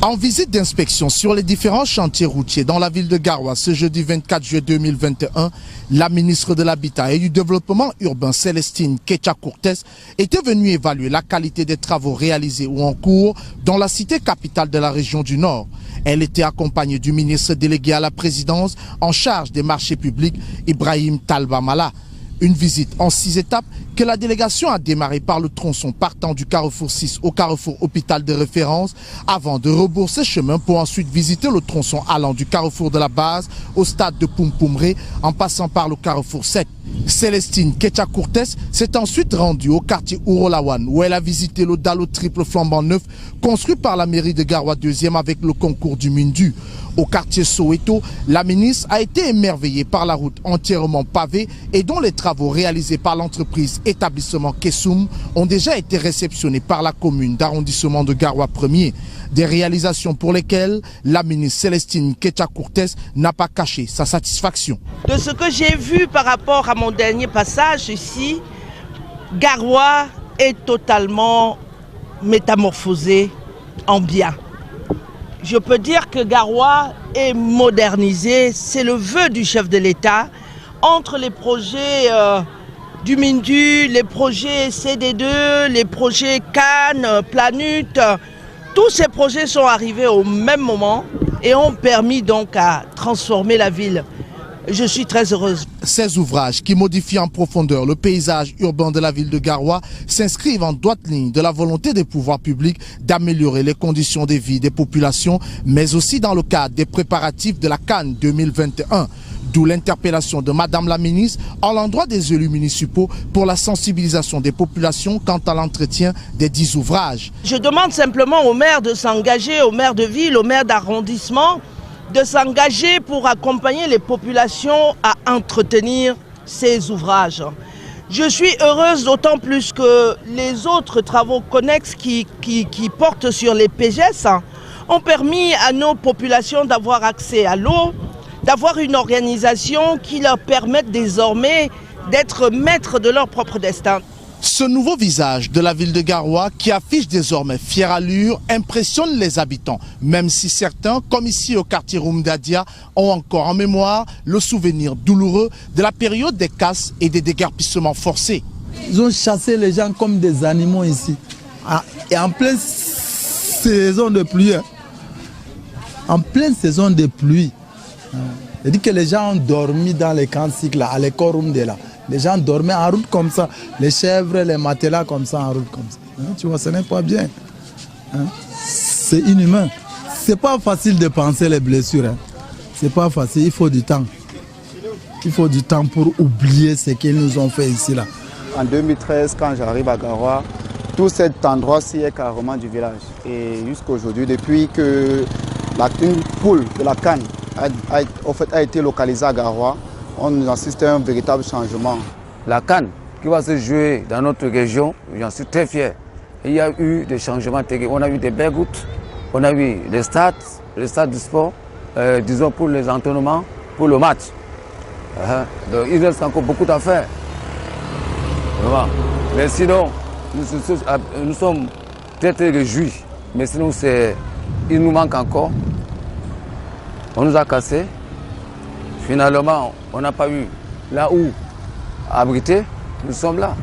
En visite d'inspection sur les différents chantiers routiers dans la ville de Garoua ce jeudi 24 juillet 2021, la ministre de l'Habitat et du Développement urbain Célestine Ketcha-Courtes était venue évaluer la qualité des travaux réalisés ou en cours dans la cité capitale de la région du Nord. Elle était accompagnée du ministre délégué à la présidence en charge des marchés publics, Ibrahim Talba Mala. Une visite en 6 étapes que la délégation a démarré par le tronçon partant du carrefour 6 au carrefour hôpital de référence avant de rebourser chemin pour ensuite visiter le tronçon allant du carrefour de la base au stade de Poumpoumré en passant par le carrefour 7. Célestine Ketcha-Courtes s'est ensuite rendue au quartier Ourolawan où elle a visité le Dalo triple flambant neuf construit par la mairie de Garoua 2e avec le concours du Mindu. Au quartier Soweto, la ministre a été émerveillée par la route entièrement pavée et dont les travaux réalisés par l'entreprise établissement Kessoum ont déjà été réceptionnés par la commune d'arrondissement de Garoua 1er. Des réalisations pour lesquelles la ministre Célestine Ketcha-Courtes n'a pas caché sa satisfaction. De ce que j'ai vu par rapport à mon dernier passage ici, Garoua est totalement métamorphosé en bien. Je peux dire que Garoua est modernisé, c'est le vœu du chef de l'État. Entre les projets du Mindu, les projets CD2, les projets Cannes, Planut, tous ces projets sont arrivés au même moment et ont permis donc à transformer la ville. Je suis très heureuse. Ces ouvrages qui modifient en profondeur le paysage urbain de la ville de Garoua s'inscrivent en droite ligne de la volonté des pouvoirs publics d'améliorer les conditions de vie des populations, mais aussi dans le cadre des préparatifs de la Cannes 2021. D'où l'interpellation de Madame la ministre à l'endroit des élus municipaux pour la sensibilisation des populations quant à l'entretien des 10 ouvrages. Je demande simplement aux maires de s'engager, aux maires de ville, aux maires d'arrondissement, de s'engager pour accompagner les populations à entretenir ces ouvrages. Je suis heureuse d'autant plus que les autres travaux connexes qui portent sur les PGS ont permis à nos populations d'avoir accès à l'eau, d'avoir une organisation qui leur permette désormais d'être maîtres de leur propre destin. Ce nouveau visage de la ville de Garoua, qui affiche désormais fière allure, impressionne les habitants, même si certains, comme ici au quartier Rumdadia, ont encore en mémoire le souvenir douloureux de la période des casses et des déguerpissements forcés. Ils ont chassé les gens comme des animaux ici. Et en pleine saison de pluie, en pleine saison de pluie, c'est-à-dire que les gens ont dormi dans les camps cycles à l'école Rumdadia. Les gens dormaient en route comme ça, les chèvres, les matelas comme ça, en route comme ça. Tu vois, ce n'est pas bien. C'est inhumain. C'est pas facile de penser les blessures. C'est pas facile, il faut du temps. Il faut du temps pour oublier ce qu'ils nous ont fait ici. Là. En 2013, quand j'arrive à Garoua, tout cet endroit-ci est carrément du village. Et jusqu'à aujourd'hui, depuis que une poule de la Cannes a été localisée à Garoua, on assiste à un véritable changement. La Cannes qui va se jouer dans notre région, j'en suis très fier. Il y a eu des changements terribles. On a eu des belles routes, on a eu les stades du sport, disons pour les entraînements, pour le match. Donc il reste encore beaucoup à faire. Mais sinon, nous sommes très très réjouis. Mais sinon, il nous manque encore. On nous a cassés. Finalement, on n'a pas eu là où abriter, nous sommes là.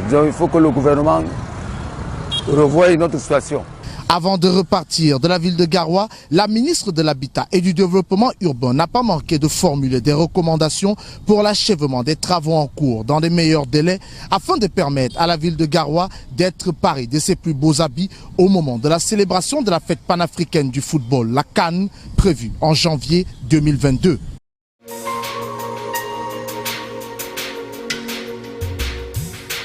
Donc, il faut que le gouvernement revoie notre situation. Avant de repartir de la ville de Garoua, la ministre de l'Habitat et du Développement urbain n'a pas manqué de formuler des recommandations pour l'achèvement des travaux en cours dans les meilleurs délais afin de permettre à la ville de Garoua d'être parée de ses plus beaux habits au moment de la célébration de la fête panafricaine du football, la Cannes, prévue en janvier 2022.